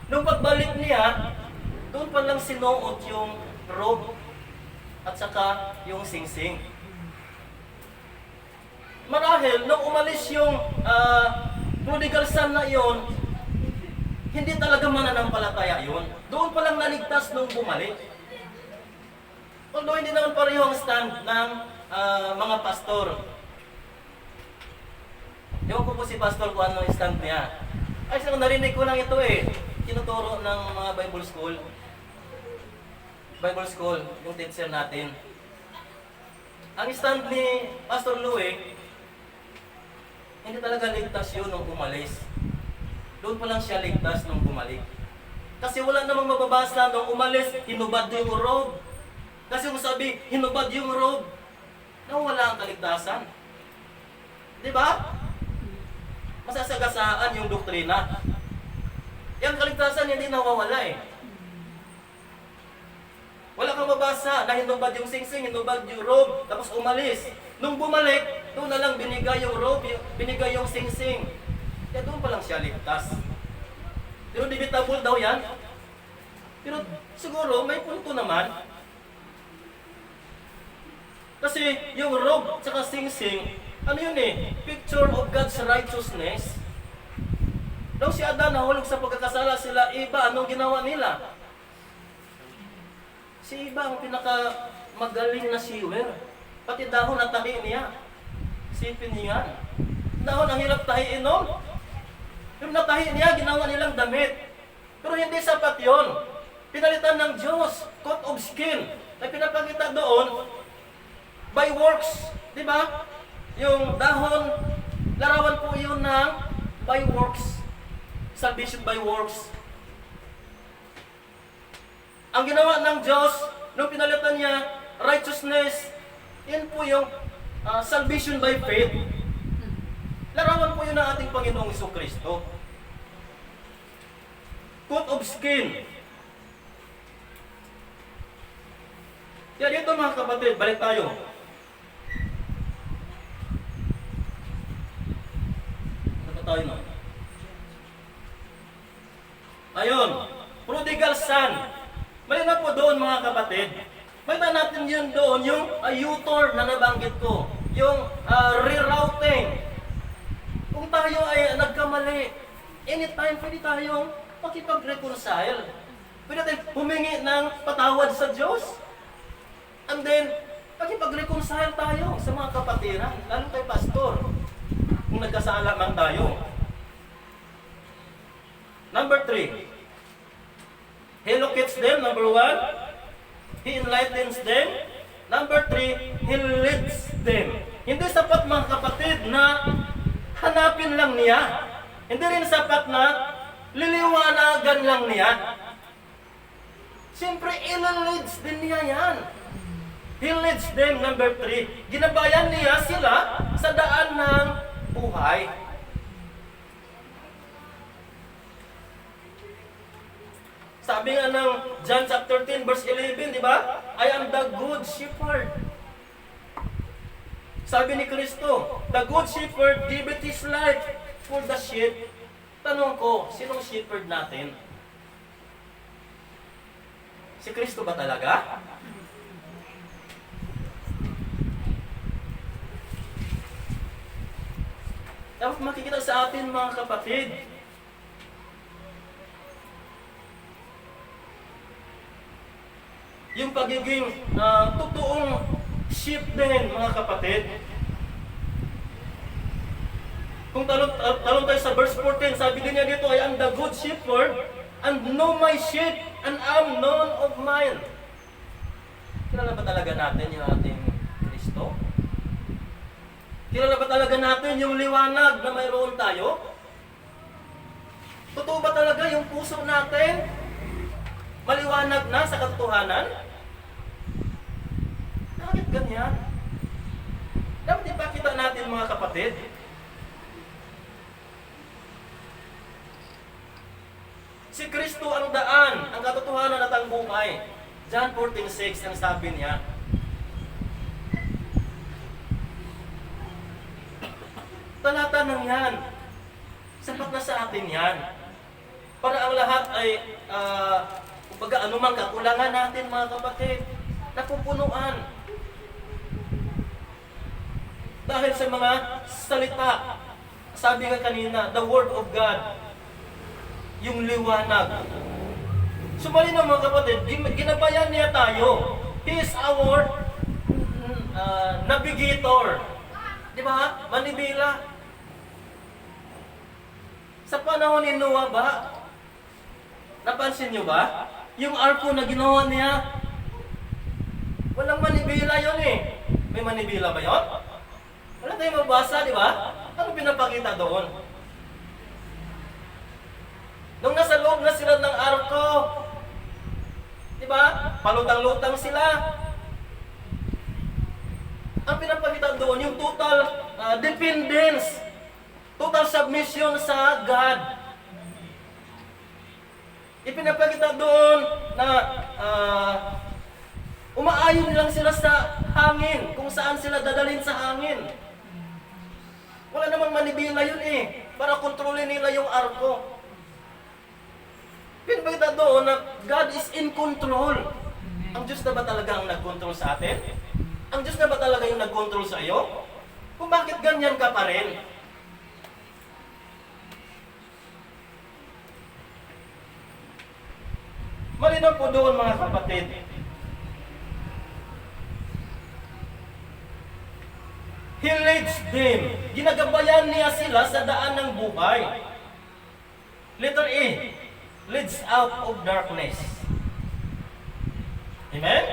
nung pagbalik niya, doon pa lang sinuot yung robe at saka yung singsing. Marahil, nung umalis yung prodigal son na iyon, hindi talaga mananampalataya yun. Doon pa lang naligtas nung bumalik. Although hindi naman pareho ang stand ng mga pastor. Ewan ko po si pastor kung ano yung stand niya. Ay, so narinig ko lang ito eh. Tinuturo ng mga Bible school. Bible school, yung teacher natin. Ang stand ni Pastor Louie, hindi talaga ligtas yun nung umalis. Doon pa lang siya ligtas nung bumalik. Kasi wala namang mababasa nung umalis, hinubad yung robe. Kasi kung sabi, hinubad yung robe, nawala ang kaligtasan. Di ba? Masasagasaan yung doktrina. Yung kaligtasan hindi nawawala eh. Wala kang mabasa na hinubad yung singsing, hinubad yung robe, tapos umalis. Nung bumalik, doon na lang binigay yung robe, binigay yung singsing. Kaya doon pa lang siya ligtas. Pero debatable daw yan. Pero siguro may punto naman. Kasi yung robe at saka singsing, ano yun eh? Picture of God's righteousness. Nung si Adan nahulog sa pagkakasala sila, iba, anong ginawa nila? Si iba ang pinaka magaling na siwer. Pati dahon na tahi niya. Sipin niya. Dahon ang hirap tahiin nun. Yung natahi niya, ginawa nilang damit. Pero hindi sapat yon. Pinalitan ng Diyos, coat of skin, na pinapakita doon, by works. Di ba? Yung dahon, larawan po yun ng by works. Salvation by works. Ang ginawa ng Diyos, nung pinalitan niya, righteousness, yun po yung salvation by faith. Larawan po yun ng ating Panginoong Jesucristo. Coat of skin. Kaya dito mga kapatid, balik tayo. Ano tayo na? Ayun, prodigal son. Mali na po doon mga kapatid. Makita natin yun doon, yung U-turn na nabanggit ko. Yung rerouting. Kung tayo ay nagkamali, anytime pwede tayong makipag-reconcile. Pwede tayong humingi ng patawad sa Diyos. And then, makipag-reconcile tayo sa mga kapatiran, lalo kay pastor, kung nagkasala man tayo. Number 3, He locates them. Number 1, He enlightens them. Number 3, He leads them. Hindi sapat mga kapatid na hanapin lang niya. Hindi rin sapat na liliwanagan lang niya. Siyempre, il-leads din niya yan. He leads them. Number 3, ginabayan niya sila sa daan ng buhay. Sabi nga ng John chapter 10 verse 11, di ba? I am the good shepherd. Sabi ni Kristo, the good shepherd giveth his life for the sheep. Tanong ko, sinong shepherd natin? Si Kristo ba talaga? Dapat makikita sa atin mga kapatid. Yung pagiging totoong sheep din mga kapatid. Kung talon tayo sa verse 14, sabi din niya dito, I am the good shepherd, and know my sheep, and am known of mine. Kilala ba talaga natin yung ating Kristo? Kilala ba talaga natin yung liwanag na mayroon tayo? Totoo ba talaga yung puso natin maliwanag na sa katotohanan? Bakit ganyan? Dapat ipakita natin mga kapatid. Si Kristo ang daan, ang katotohanan at ang buhay. John 14:6 ang sabi niya. Talata nang yan. Sapat na sa atin yan. Para ang lahat ay, kumbaga anumang kakulangan natin mga kapatid, napupunuan. Dahil sa mga salita, sabi nga kanina, the Word of God, yung liwanag. Sumali na mga kapatid, ginabayan niya tayo. He is our navigator. Di ba? Manibela. Sa panahon ni Noah ba, napansin nyo ba? Yung arko na ginawa niya, walang manibela yun eh. May manibela ba yun? Wala tayong mabasa, di ba? Ano pinapakita doon? Nung nasa loob na sila ng arko, di ba? Palutang-lutang sila. Ang pinapakita doon, yung total dependence, total submission sa God. Ipinapakita doon na umaayon lang sila sa hangin, kung saan sila dadalhin sa hangin. Wala namang manibela yun eh, para kontrolin nila yung arko. Pinapakita doon na God is in control. Ang Diyos na ba talaga ang nag-control sa atin? Ang Diyos na ba talaga yung nag-control sa iyo? Kung bakit ganyan ka pa rin? Malinaw po doon mga kapatid. He leads them. Ginagabayan niya sila sa daan ng buhay. Letter A, leads out of darkness. Amen?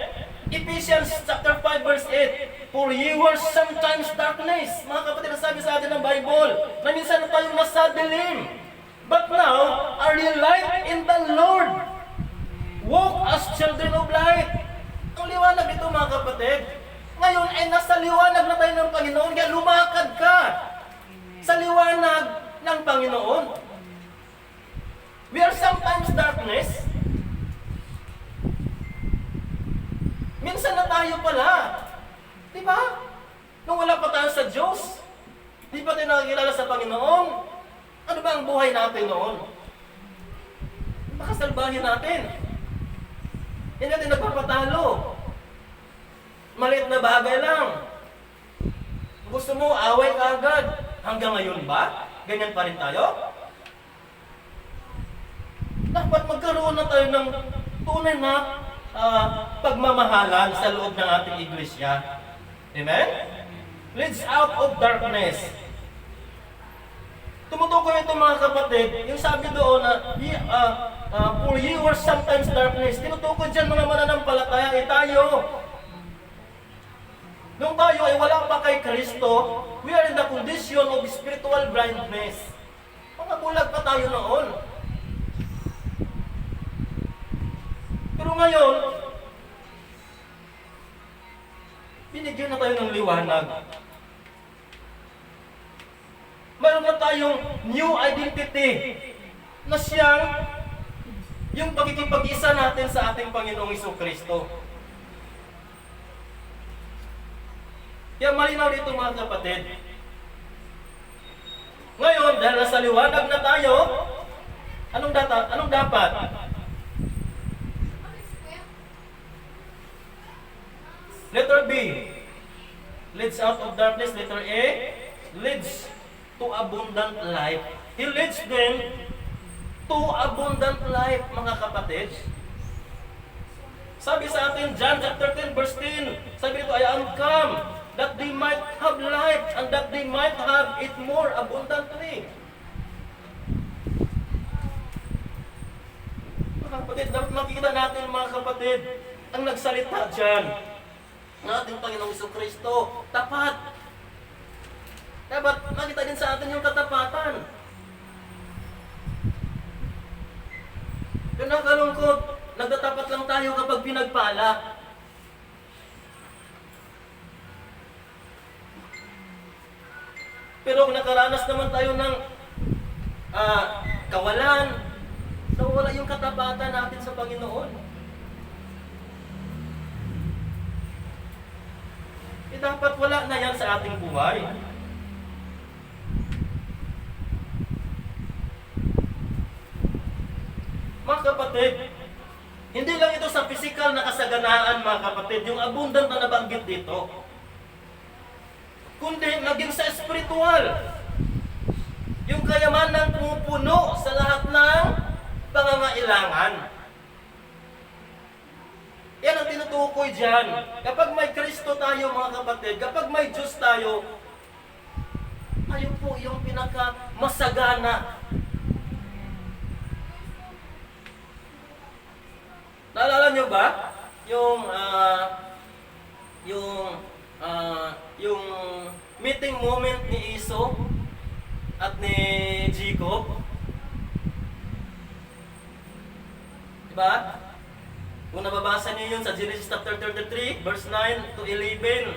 Ephesians chapter 5 verse 8, for ye were sometimes darkness. Mga kapatid, nasabi sa atin ng Bible, na minsan na tayong nasa dilim. But now, are ye light in the Lord? Walk as children of light. Ang liwanag ito mga kapatid. Ngayon ay nasa liwanag na tayo ng Panginoon, kaya lumakad ka sa liwanag ng Panginoon. We are sometimes darkness. Minsan na tayo pala. Di ba? Nung wala pa tayo sa Diyos, di pa tayo nakakilala sa Panginoon, ano ba ang buhay natin noon? Makasalbahin natin. Hindi natin nagpapatalo. Maliit na bagay lang. Gusto mo, away ka agad. Hanggang ngayon ba? Ganyan pa rin tayo? Dapat magkaroon na tayo ng tunay na pagmamahalan sa loob ng ating iglesia. Amen? Leads out of darkness. Tumutukoy ito mga kapatid, yung sabi doon na for ye were sometimes darkness. Tinutukoy dyan mga mananampalataya, tayo. Nung tayo ay wala pa kay Kristo, we are in the condition of spiritual blindness. Mga bulag pa tayo noon. Pero ngayon, binigyan na tayo ng liwanag. Mayroon na tayong new identity na siyang yung pagkikipag-isa natin sa ating Panginoong Jesucristo. Kaya malinaw dito mga kapatid. Ngayon, dahil nasa liwanag na tayo, anong dapat? Letter B, leads out of darkness. Letter A, leads to abundant life. He leads them to abundant life, mga kapatid. Sabi sa atin, John chapter 10, verse 10, sabi ito, I am come that they might have life and that they might have it more abundantly. Mga kapatid, dapat makikita natin mga kapatid, ang nagsalita dyan, ng ating Panginoong Jesucristo, tapat. Dapat makita din sa atin yung katapatan. Yung nakalungkot, nagtatapat lang tayo kapag pinagpala. Pero kung nakaranas naman tayo ng kawalan, nawala yung katapatan natin sa Panginoon. Dapat wala na yan sa ating buhay. Mga kapatid, hindi lang ito sa physical na kasaganaan, mga kapatid, yung abundant na nabanggit dito, kundi maging sa spiritual. Yung kayamanan pumupuno sa lahat ng pangangailangan. Yan ang tinutukoy dyan. Kapag may Kristo tayo, mga kapatid, kapag may Diyos tayo, ayun po yung pinaka-masagana. Naalala nyo ba? Yung meeting moment ni Esau at ni Jacob. Diba? Kung nababasa niyo yun sa Genesis chapter 33, verse 9 to 11.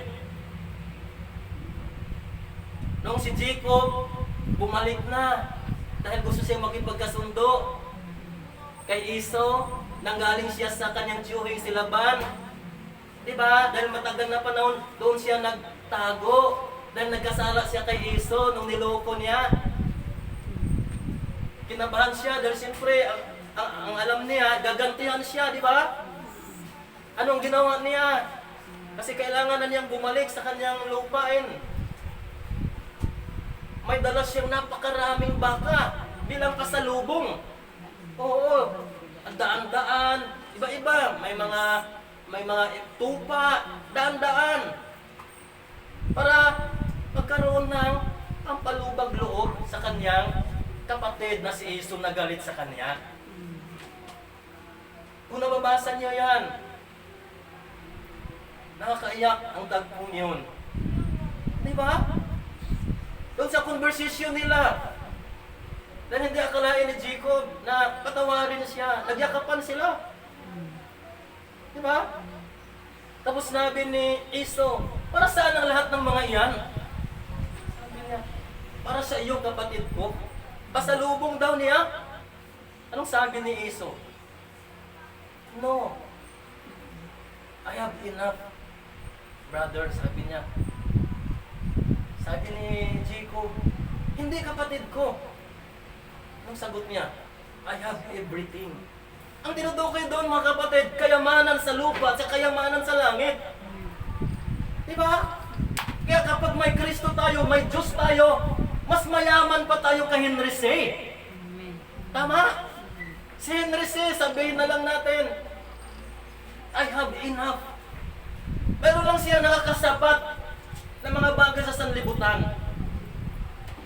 Nung si Jacob bumalik na dahil gusto siya makipagkasundo kay Esau, nanggaling siya sa kanyang tiyuhing si Laban. Diba? Dahil matagal na panahon, doon siya nagtago. Dahil nagkasala siya kay Esau nung niloko niya. Kinabahan siya dahil siyempre, ang alam niya, gagantihan siya, di ba? Anong ginawa niya? Kasi kailangan na niyang bumalik sa kanyang lupain. May dala siyang napakaraming baka bilang pasalubong. Oo, ang daan-daan, iba-iba. May mga tupa, daan-daan. Para magkaroon ng pampalubag loob sa kanyang kapatid na si Esau na galit sa kanya. Kung nababasa niyo yan, nakakaiyak ang dagpong yun. Di ba? Doon sa conversation nila, dahil hindi akalain ni Jacob na patawarin siya, nagyakapan sila. Di ba? Tapos sabi ni Esau, para saan ang lahat ng mga iyan? Sabi niya, para sa iyo kapatid ko. Pasalubong daw niya. Anong sabi ni Esau? No. I have enough, brother, sabi niya. Sabi ni Jacob, hindi kapatid ko. Anong sagot niya? I have everything. Ang tinutukoy doon, mga kapatid, kayamanan sa lupa at kayamanan sa langit. Diba? Kaya kapag may Kristo tayo, may Diyos tayo, mas mayaman pa tayo kay Henry C. Tama? Si Henry C, sabihin na lang natin, I have enough. Pero lang siya nakakasapat ng mga bagay sa sanlibutan.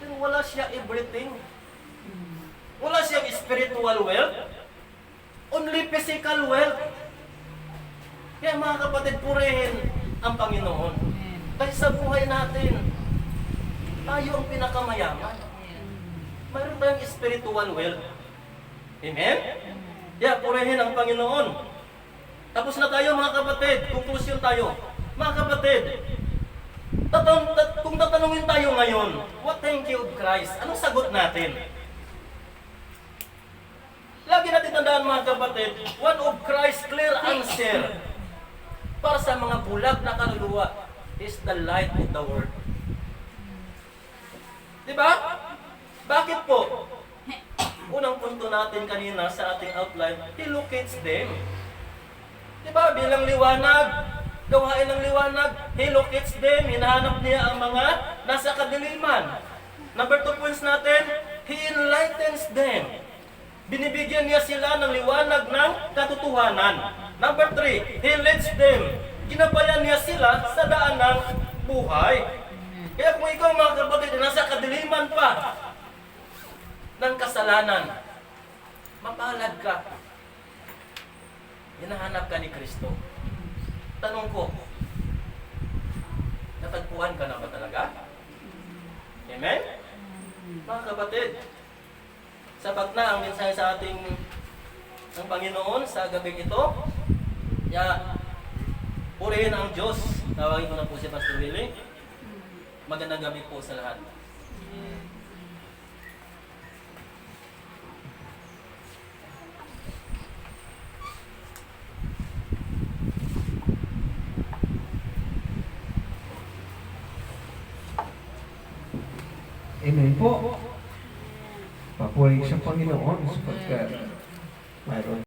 Pero wala siya everything. Wala siyang spiritual wealth. Only physical wealth. Kaya mga kapatid, purihin ang Panginoon. Kasi sa buhay natin, tayo ang pinakamayaman. Mayroon tayong spiritual wealth. Amen? Kaya purihin ang Panginoon. Tapos na tayo mga kapatid. Conclusion tayo. Mga kapatid, kung tatanungin tayo ngayon, what thank you of Christ? Anong sagot natin? Lagi natin tandaan mga kapatid, one of Christ's clear answer para sa mga bulag na kaluluwa is the light of the world. Diba? Bakit po? Unang punto natin kanina sa ating outline, He locates them. Diba? Bilang liwanag, gawain ng liwanag, He locates them, hinahanap niya ang mga nasa kadiliman. Number 2 points natin, He enlightens them. Binibigyan niya sila ng liwanag ng katotohanan. Number 3, He leads them. Ginabayan niya sila sa daan ng buhay. Kaya kung ikaw mga kapatid, nasa kadiliman pa ng kasalanan, mapalad ka. Hinahanap ka ni Kristo. Tanong ko, natagpuan ka na ba talaga? Amen? Mga kapatid, sapat na ang mensahe sa ating ng Panginoon sa gabing ito. Kaya, purihin ang Diyos. Tawagin ko na po si Pastor Willie. Magandang gabi po sa lahat. Amen po. Papuri sa Panginoon sapagkat Mayroon.